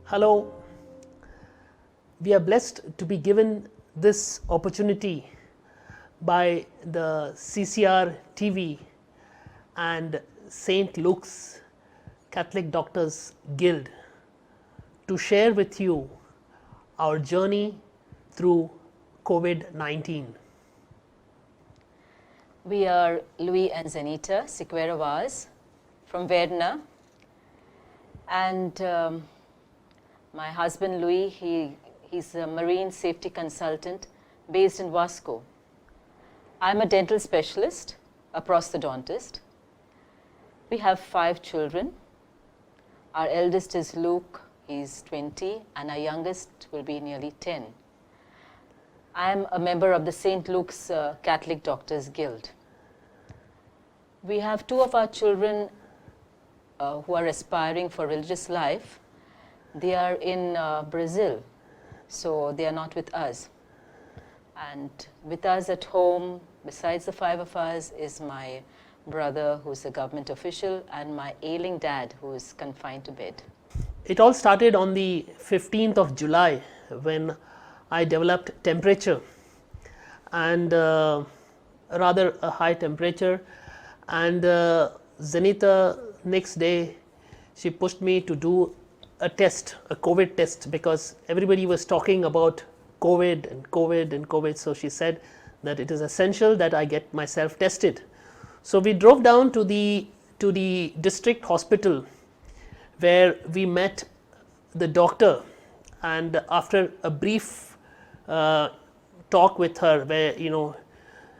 Hello, we are blessed to be given this opportunity by the CCR TV and St. Luke's Catholic Doctors Guild to share with you our journey through COVID-19. We are Louis and Zenita Sequeira Vaz from Verna, and my husband Louis, he's a marine safety consultant based in Vasco. I'm a dental specialist, a prosthodontist. We have 5 children. Our eldest is Luke, he's 20, and our youngest will be nearly 10. I am a member of the St. Luke's Catholic Doctors Guild. We have 2 of our children who are aspiring for religious life. They are in Brazil, so they are not with us. And with us at home, besides the 5 of us, is my brother who's a government official and my ailing dad who is confined to bed. It all started on the 15th of July when I developed temperature and rather a high temperature, and Zenita next day she pushed me to do a test, a COVID test, because everybody was talking about COVID and COVID and COVID. So she said that it is essential that I get myself tested. So we drove down to the district hospital where we met the doctor, and after a brief talk with her, where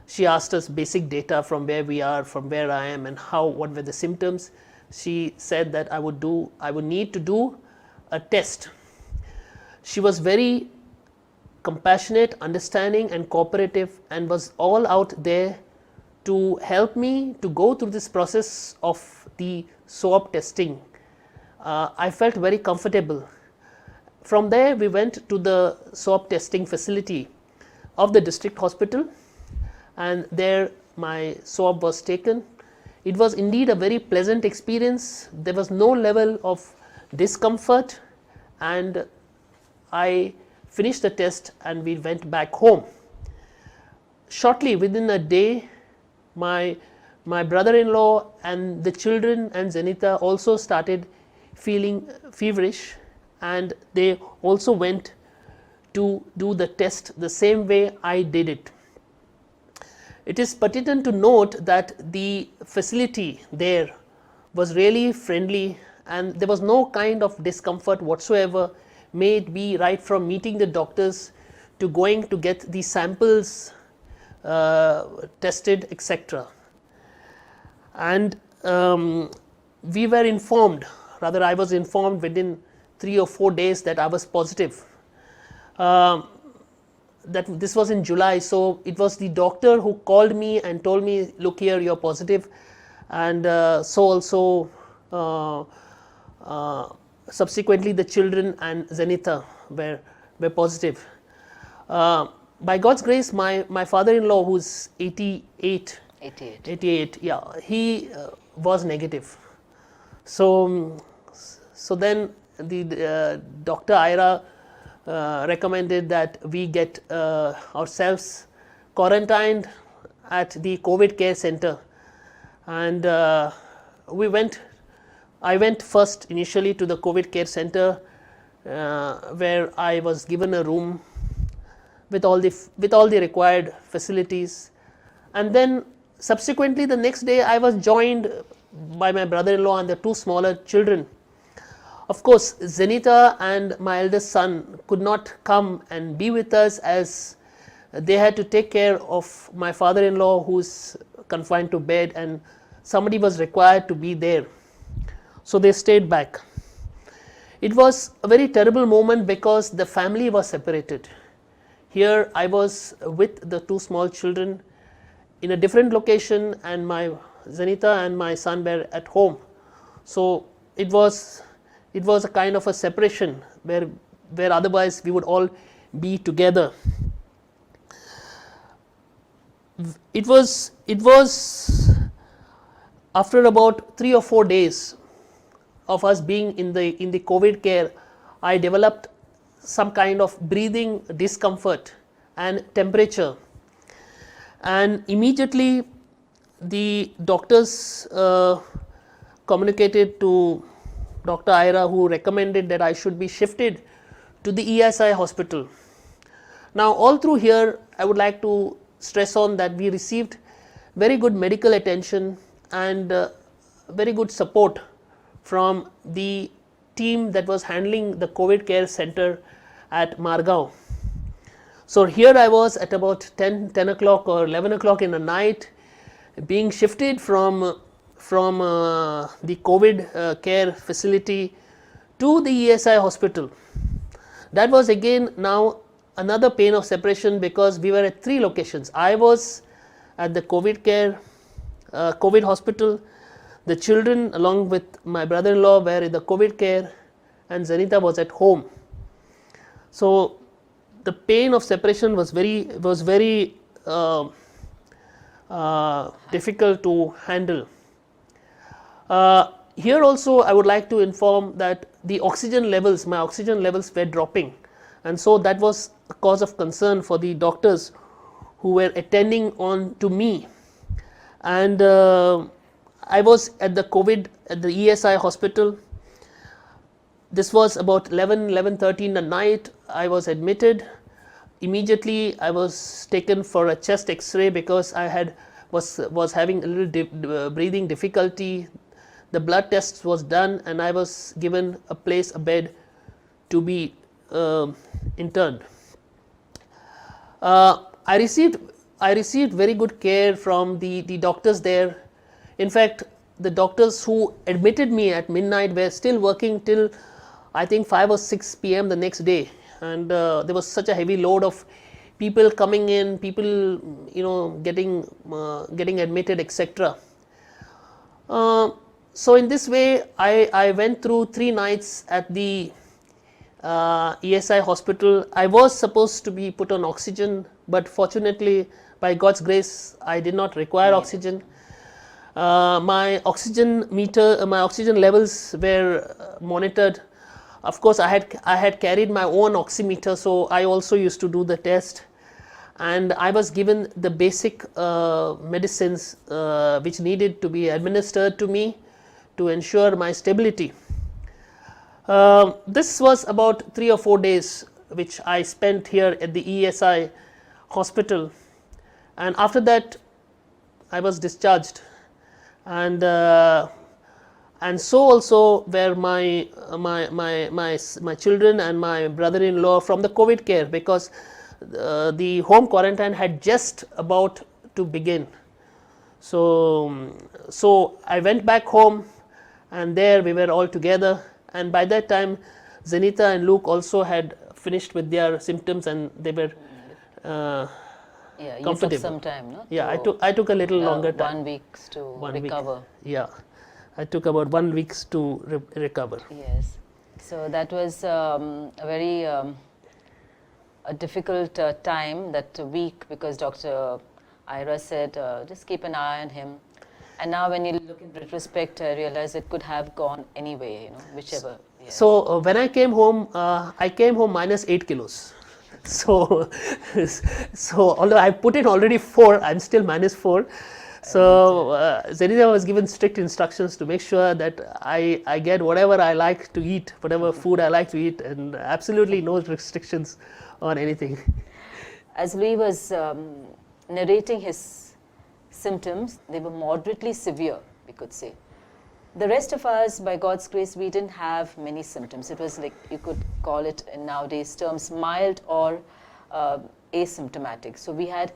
she asked us basic data from where we are, from where I am, and what were the symptoms. She said that I would need to do a test. She was very compassionate, understanding and cooperative, and was all out there to help me to go through this process of the swab testing. I felt very comfortable. From there we went to the swab testing facility of the district hospital, and there my swab was taken. It was indeed a very pleasant experience. There was no level of discomfort, and I finished the test and we went back home. Shortly, within a day, my brother-in-law and the children and Zenita also started feeling feverish, and they also went to do the test the same way I did it. It is pertinent to note that the facility there was really friendly, and there was no kind of discomfort whatsoever, may it be right from meeting the doctors to going to get the samples tested, etc. And we were informed, rather I was informed within 3 or 4 days that I was positive. That this was in July, so it was the doctor who called me and told me, look here, you're positive, and so also subsequently the children and Zenita were positive. By God's grace, my father-in-law, who's 88, yeah, he was negative. So then the Dr. Ira recommended that we get ourselves quarantined at the COVID care center, and I went first initially to the COVID care center, where I was given a room with all the required facilities, and then subsequently the next day I was joined by my brother-in-law and the 2 smaller children. Of course, Zenita and my eldest son could not come and be with us, as they had to take care of my father-in-law who's confined to bed, and somebody was required to be there. So they stayed back. It was a very terrible moment because the family was separated. Here I was with the 2 small children in a different location, and my Zenita and my son were at home. So it was a kind of a separation where otherwise we would all be together. It was after about 3 or 4 days of us being in the COVID care, I developed some kind of breathing discomfort and temperature, and immediately the doctors communicated to Dr. Aira, who recommended that I should be shifted to the ESI hospital. Now, all through here, I would like to stress on that we received very good medical attention and very good support from the team that was handling the COVID care center at Margao. So, here I was at about 10 o'clock or 11 o'clock in the night, being shifted from the COVID care facility to the ESI hospital. That was again now another pain of separation, because we were at 3 locations. I was at the COVID care, COVID hospital, the children along with my brother-in-law were in the COVID care, and Zanita was at home. So, the pain of separation was very difficult to handle. Here also I would like to inform that the oxygen levels, my oxygen levels were dropping, and so that was a cause of concern for the doctors who were attending on to me. And I was at the COVID at the ESI hospital. This was about 11:30 in the night. I was admitted. Immediately I was taken for a chest X-ray because I was having a little breathing difficulty. The blood test was done, and I was given a bed to be interned. I received very good care from the doctors there. In fact, the doctors who admitted me at midnight were still working till I think 5 or 6 p.m. the next day, and there was such a heavy load of people coming in, people getting admitted, etc. So, in this way I went through 3 nights at the ESI hospital. I was supposed to be put on oxygen, but fortunately by God's grace I did not require oxygen. My oxygen meter, my oxygen levels were monitored. Of course, I had carried my own oximeter, so I also used to do the test, and I was given the basic medicines which needed to be administered to me to ensure my stability. This was about 3 or 4 days which I spent here at the ESI hospital, and after that I was discharged, and so also were my children and my brother-in-law from the COVID care, because the home quarantine had just about to begin. So I went back home, and there we were all together, and by that time Zanita and Luke also had finished with their symptoms, and they were yeah, you comfortable. took some time, no? Yeah, I took a little longer time. 1 week to recover. Yeah, I took about 1 week to recover. Yes. So that was a very a difficult time, that week, because Dr. Aira said just keep an eye on him. And now when you look in retrospect, I realize it could have gone anyway, whichever. Yes. So when I came home minus 8 kilos. So although I put in already 4, I'm still minus 4. So Zanita was given strict instructions to make sure that I get whatever I like to eat, whatever food I like to eat, and absolutely no restrictions on anything. As Louis was narrating his symptoms, they were moderately severe, we could say. The rest of us, by God's grace, we didn't have many symptoms. It was like, you could call it in nowadays terms, mild or asymptomatic. So we had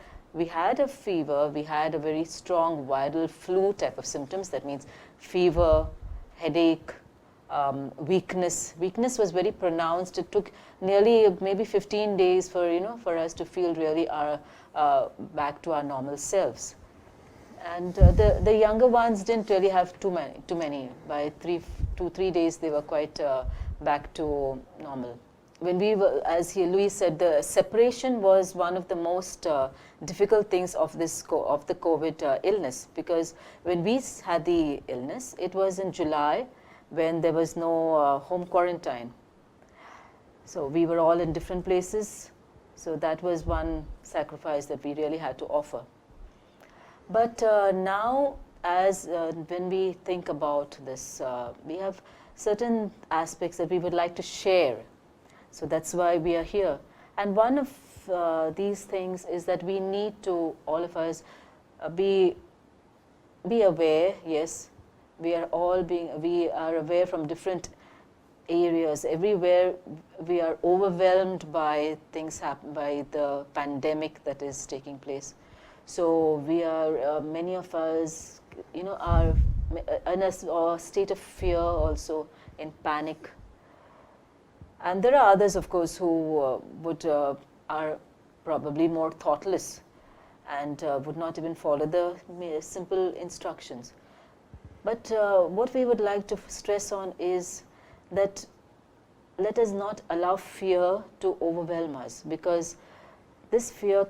a fever, we had a very strong viral flu type of symptoms. That means fever, headache, weakness. Weakness was very pronounced. It took nearly maybe 15 days for us to feel really back to our normal selves. And the younger ones didn't really have too many. By 2-3 days, they were quite back to normal. When we were, as Louis said, the separation was one of the most difficult things of the COVID illness, because when we had the illness, it was in July, when there was no home quarantine. So we were all in different places. So that was one sacrifice that we really had to offer. But now, as when we think about this, we have certain aspects that we would like to share. So that's why we are here. And one of these things is that we need to, all of us, be aware. Yes, we are aware from different areas. Everywhere we are overwhelmed by things by the pandemic that is taking place. So we are, many of us, are in a state of fear, also in panic. And there are others, of course, who are probably more thoughtless and would not even follow the simple instructions. But what we would like to stress on is that let us not allow fear to overwhelm us, because this fear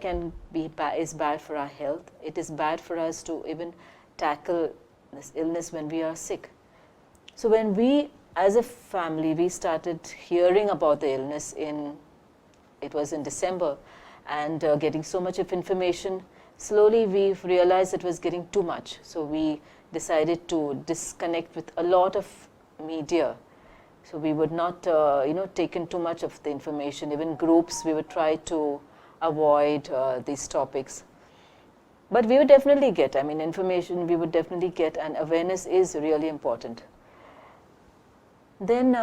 is bad for our health. It is bad for us to even tackle this illness when we are sick. So when we, as a family, we started hearing about the illness it was in December, and getting so much of information, slowly we realized it was getting too much. So we decided to disconnect with a lot of media. So we would not, take in too much of the information. Even groups, we would try to avoid these topics. But we would definitely get, information we would definitely get, and awareness is really important. Then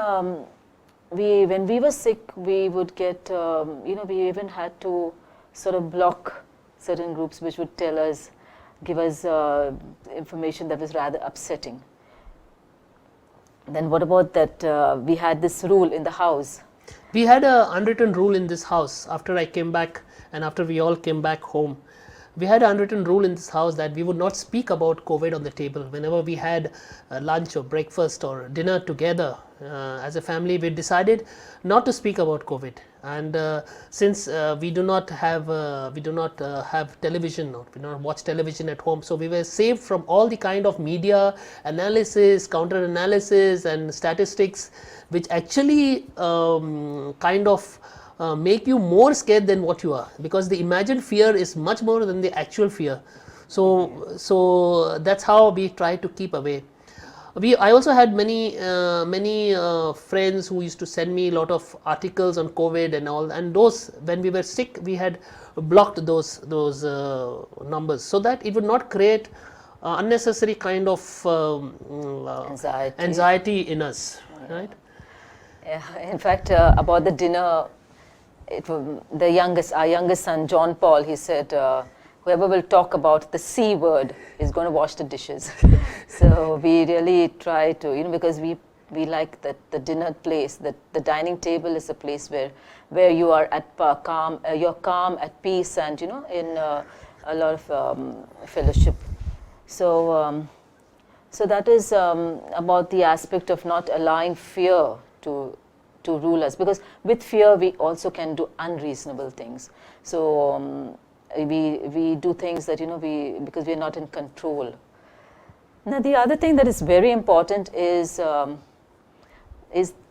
when we were sick, we would get, we even had to sort of block certain groups which would give us information that was rather upsetting. Then what about that we had this rule in the house? We had a unwritten rule in this house after I came back and after we all came back home. We had an unwritten rule in this house that we would not speak about COVID on the table. Whenever we had lunch or breakfast or dinner together as a family, we decided not to speak about COVID. And since we do not have television, or we do not watch television at home, so we were saved from all the kind of media analysis, counter analysis, and statistics, which actually make you more scared than what you are, because the imagined fear is much more than the actual fear. So that's how we try to keep away. I also had many friends who used to send me a lot of articles on COVID and all, and those, when we were sick, we had blocked those numbers, so that it would not create unnecessary kind of anxiety in us, right? Yeah, in fact, about the dinner, our youngest son, John Paul, he said, whoever will talk about the C word is going to wash the dishes. So we really try to, because we like that the dinner place, that the dining table is a place where you are at you're calm, at peace, and in a lot of fellowship. So that is about the aspect of not allowing fear to rule us, because with fear we also can do unreasonable things. So we do things that because we are not in control. Now the other thing that is very important is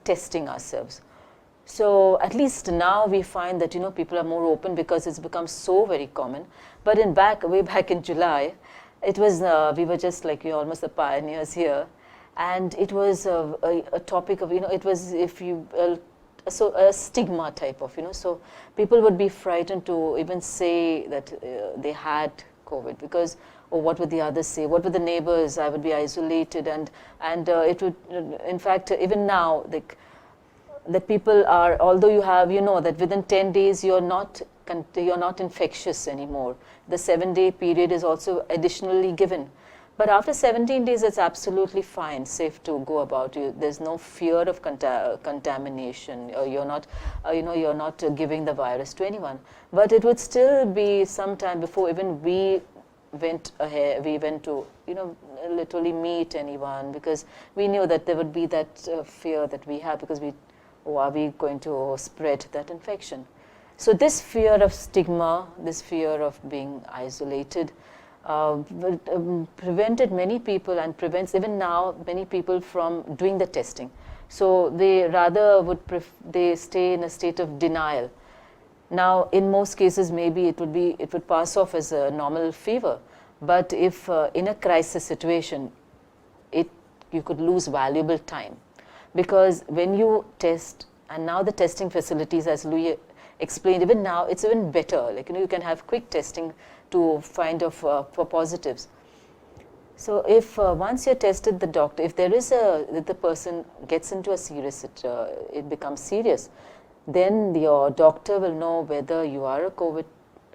testing ourselves. So at least now we find that people are more open, because it's become so very common. But way back in July, it was we were just like almost the pioneers here, and it was a topic of it was a stigma type of so people would be frightened to even say that they had COVID, because what would the others say? What would the neighbors? I would be isolated, and it would, in fact, even now, that people are, although you have, that within 10 days you're not infectious anymore. The 7-day period is also additionally given. But after 17 days, it's absolutely fine, safe to go about. There's no fear of contamination. You're not, you're not giving the virus to anyone. But it would still be some time before even we went ahead. We went to, literally meet anyone, because we knew that there would be that fear that we have, because are we going to spread that infection? So this fear of stigma, this fear of being isolated, prevented many people, and prevents even now many people from doing the testing. So they rather would they stay in a state of denial. Now, in most cases, maybe it would pass off as a normal fever. But if in a crisis situation, you could lose valuable time, because when you test, and now the testing facilities, as Louis explained, even now it's even better. Like, you can have quick testing to find of for positives. So if once you're tested, the doctor, if there is if the person gets into a serious, it becomes serious, then your doctor will know whether you are a COVID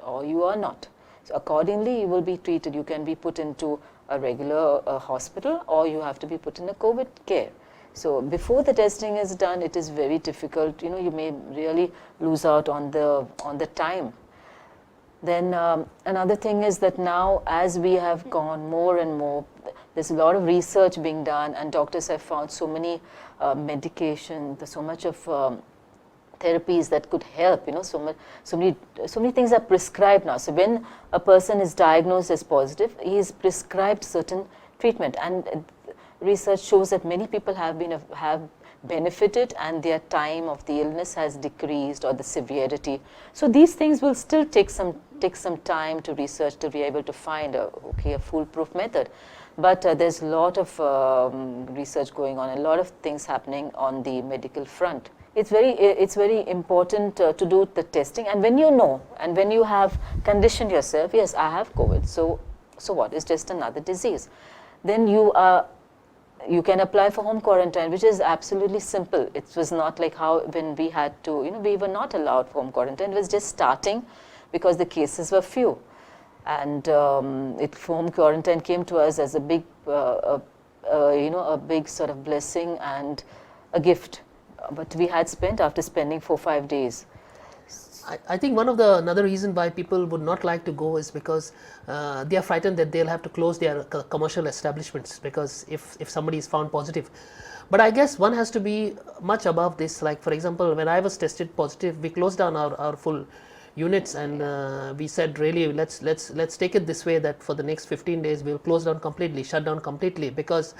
or you are not. So accordingly, you will be treated. You can be put into a regular hospital, or you have to be put in a COVID care. So before the testing is done, it is very difficult. You may really lose out on the time. Then another thing is that now, as we have gone more and more, there's a lot of research being done, and doctors have found so many medication, so much of therapies that could help. So many things are prescribed now. So when a person is diagnosed as positive, he is prescribed certain treatment, and research shows that many people have benefited, and their time of the illness has decreased, or the severity. So these things will still take some time to research to be able to find a foolproof method. But there's a lot of research going on, a lot of things happening on the medical front. It's very important to do the testing, and when you know, and when you have conditioned yourself, yes, I have COVID, so what? It's just another disease. Then you can apply for home quarantine, which is absolutely simple. It was not like how when we had to, we were not allowed for home quarantine. It was just starting because the cases were few, and home quarantine came to us as a big, a big sort of blessing and a gift. But we had after spending 4-5 days. I think another reason why people would not like to go is because they are frightened that they'll have to close their commercial establishments, because if somebody is found positive. But I guess one has to be much above this. Like, for example, when I was tested positive, we closed down our full units, and we said, really, let's take it this way, that for the next 15 days we'll close down completely, shut down completely, because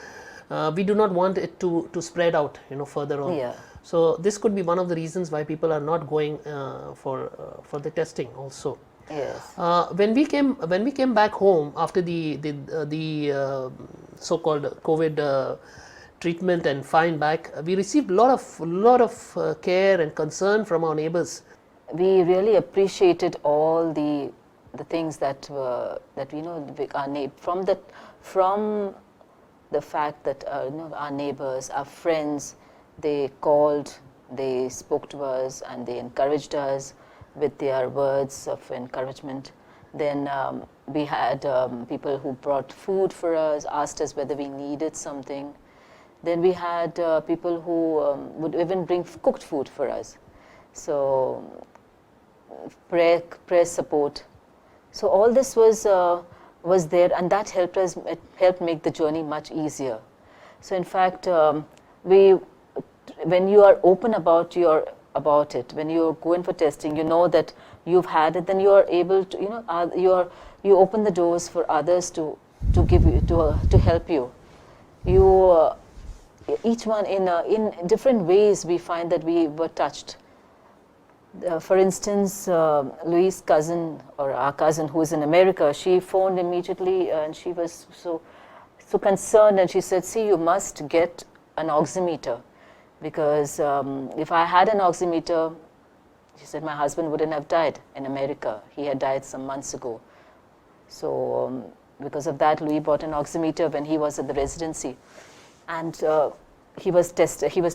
we do not want it to spread out, further on. Yeah. So this could be one of the reasons why people are not going for the testing also. Yes. When we came back home after the so-called COVID treatment and fine back, we received a lot of care and concern from our neighbors. We really appreciated all the things that from the fact that our neighbors, our friends, they called, they spoke to us, and they encouraged us with their words of encouragement. Then we had people who brought food for us, asked us whether we needed something. Then we had people who would even bring cooked food for us. So prayer support. So all this was there, and that helped us. It helped make the journey much easier. So in fact, when you are open about it, when you go in for testing, you know that you've had it, then you are able to, you open the doors for others to give you, to help you. Each one in different ways, we find that we were touched. For instance, Louis' cousin, or our cousin who is in America, she phoned immediately, and she was so concerned, and she said, see, you must get an oximeter, because if I had an oximeter, she said, my husband wouldn't have died in America. He had died some months ago. So because of that, Louis bought an oximeter when he was at the residency, and he was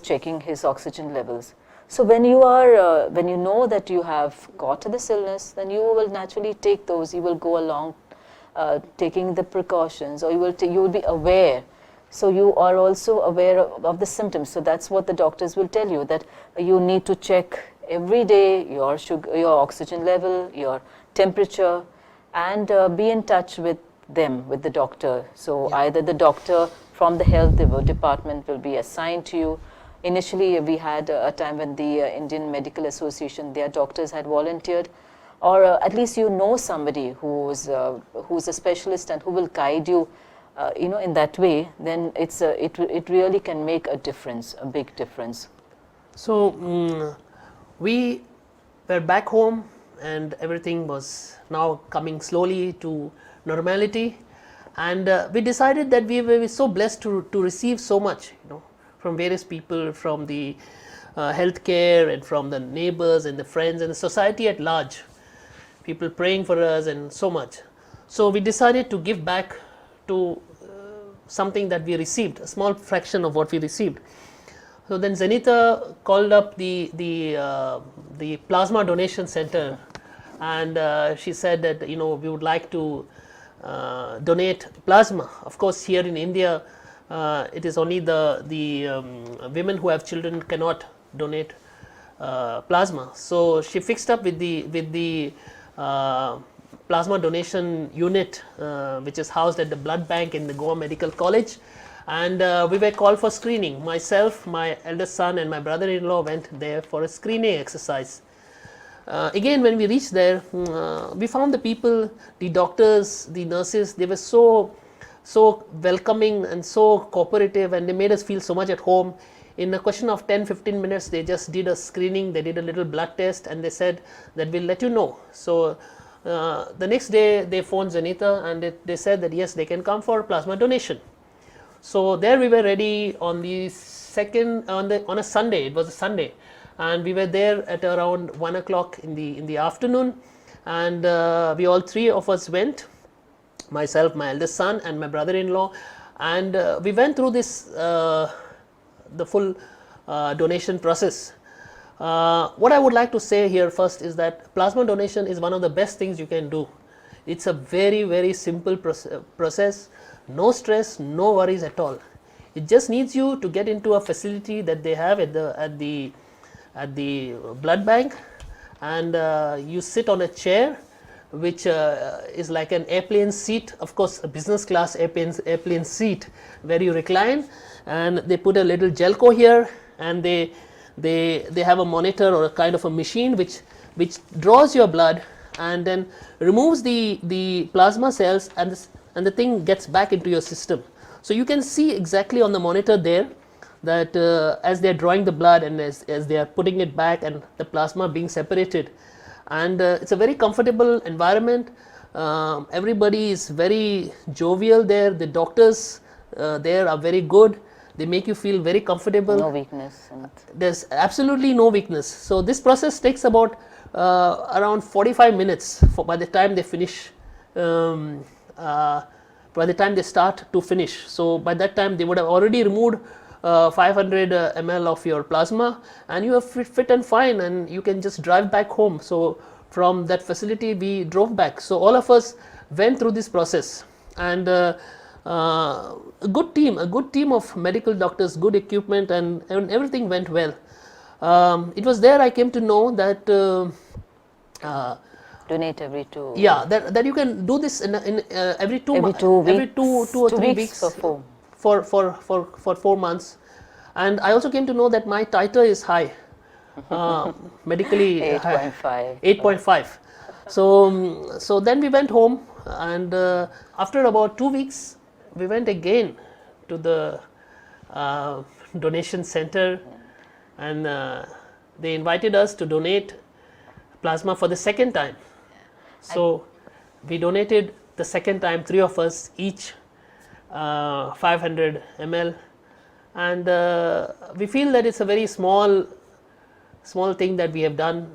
checking his oxygen levels. So when you know that you have got this illness, then you will naturally take those. You will go along taking the precautions, or you will be aware. So you are also aware of the symptoms. So that's what the doctors will tell you, that you need to check every day your sugar, your oxygen level, your temperature, and be in touch with them, with the doctor. So either the doctor from the health department will be assigned to you. Initially, we had a time when the Indian Medical Association, their doctors had volunteered, or at least somebody who's a specialist and who will guide you in that way, then it really can make a difference, a big difference. So we were back home, and everything was now coming slowly to normality, and we decided that we were so blessed to receive so much, from various people, from the healthcare and from the neighbors and the friends and the society at large, people praying for us and so much. So we decided to give back to something that we received, a small fraction of what we received. So then Zenita called up the plasma donation center, and she said that we would like to donate plasma. Of course, here in India, it is only the women who have children cannot donate plasma. So she fixed up with the plasma donation unit, which is housed at the blood bank in the Goa Medical College, and we were called for screening. Myself, my eldest son and my brother-in-law went there for a screening exercise. Again, when we reached there, we found the people, the doctors, the nurses, they were so welcoming and so cooperative, and they made us feel so much at home. In a question of 10-15 minutes, they just did a screening, they did a little blood test, and they said that we'll let you know. So the next day they phoned Zenita, and they said that yes, they can come for plasma donation. So there we were ready on the on a Sunday. It was a Sunday, and we were there at around 1 o'clock in the afternoon, and we all three of us went, myself, my eldest son, and my brother-in-law, and we went through this the full donation process. What I would like to say here first is that plasma donation is one of the best things you can do. It's a very simple process, no stress, no worries at all. It just needs you to get into a facility that they have at the blood bank, and you sit on a chair which is like an airplane seat, of course a business class airplane seat, where you recline, and they put a little gelco here, and they have a monitor or a kind of a machine which draws your blood and then removes the plasma cells, and the thing gets back into your system. So you can see exactly on the monitor there that as they are drawing the blood and as they are putting it back and the plasma being separated, and it's a very comfortable environment. Everybody is very jovial there. The doctors there are very good. They make you feel very comfortable. No weakness. There's absolutely no weakness. So this process takes about around 45 minutes by the time they finish, by the time they start to finish. So by that time they would have already removed 500 ml of your plasma, and you are fit and fine, and you can just drive back home. So from that facility we drove back. So all of us went through this process, and a good team of medical doctors, good equipment, and everything went well. It was there I came to know that donate every 2. Yeah, that you can do this in every 2 weeks, every 2 or 3 weeks for 4 months. And I also came to know that my titer is high, medically 8.5. So then we went home, and after about 2 weeks we went again to the donation center, and they invited us to donate plasma for the second time. So we donated the second time, 3 of us each, 500 ml, and we feel that it's a very small thing that we have done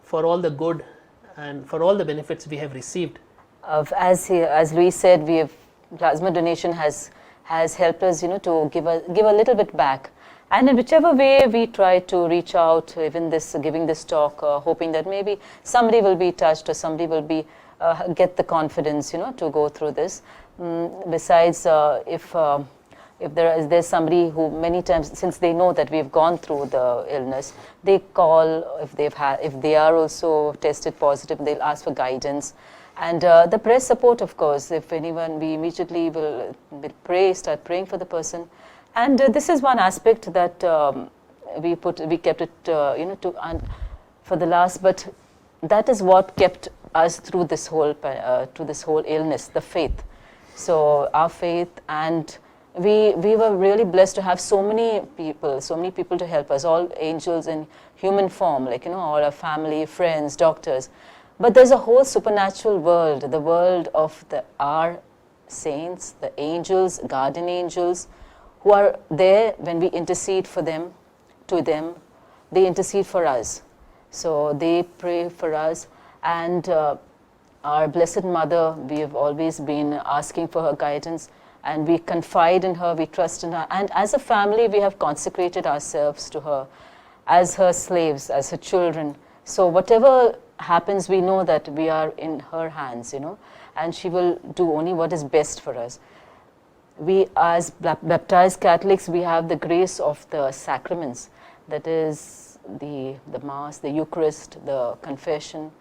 for all the good and for all the benefits we have received. As Louis said, plasma donation has helped us, to give a little bit back. And in whichever way we try to reach out, even giving this talk, hoping that maybe somebody will be touched or somebody will be get the confidence, to go through this. Besides, if there's somebody who many times, since they know that we've gone through the illness, they call if they are also tested positive, they'll ask for guidance. And the prayer support, of course, if anyone, we immediately will start praying for the person. And this is one aspect that we kept it, for the last. But that is what kept us through this whole illness, the faith. So our faith, and we were really blessed to have so many people to help us, all angels in human form, like, you know, all our family, friends, doctors. But there's a whole supernatural world, the world of our saints, the angels, guardian angels, who are there when we intercede for them, to them. They intercede for us. So they pray for us. And our Blessed Mother, we have always been asking for her guidance, and we confide in her, we trust in her. And as a family, we have consecrated ourselves to her as her slaves, as her children. So whatever happens, we know that we are in her hands, you know, and she will do only what is best for us. We, as baptized Catholics, we have the grace of the sacraments, that is the Mass, the Eucharist, the confession.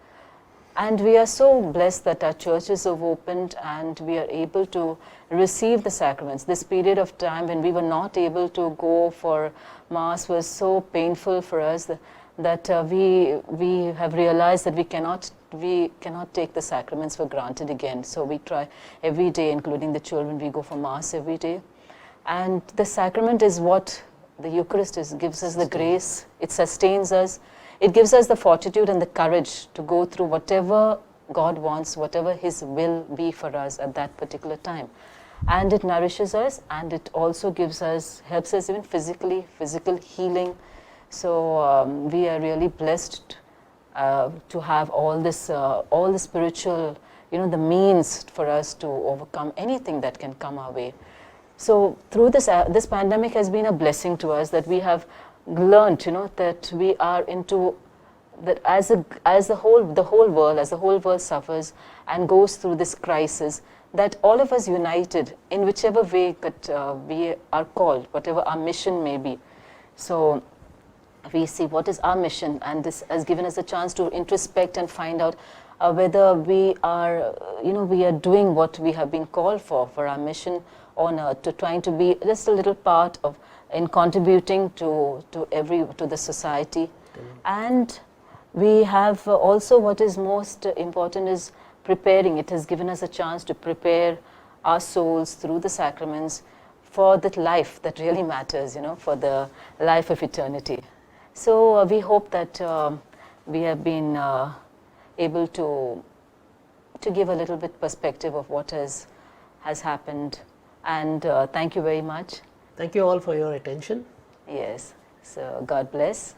And we are so blessed that our churches have opened and we are able to receive the sacraments. This period of time when we were not able to go for Mass was so painful for us that we have realized that we cannot take the sacraments for granted again. So we try every day, including the children, we go for Mass every day. And the sacrament is what the Eucharist is, gives us the grace, it sustains us. It gives us the fortitude and the courage to go through whatever God wants, whatever His will be for us at that particular time. And it nourishes us, and it also gives us, helps us even physically, physical healing. So we are really blessed to have all the spiritual, you know, the means for us to overcome anything that can come our way. So through this pandemic has been a blessing to us, that we have learned, you know, that we are into that as the whole world suffers and goes through this crisis, that all of us united in whichever way that we are called, whatever our mission may be. So we see what is our mission, and this has given us a chance to introspect and find out whether we are, you know, we are doing what we have been called for our mission on earth, to trying to be just a little part of in contributing to the society. And we have also, what is most important is preparing. It has given us a chance to prepare our souls through the sacraments for that life that really matters, you know, for the life of eternity. So we hope that we have been able to give a little bit perspective of what has happened. And thank you very much. Thank you all for your attention. Yes. So God bless.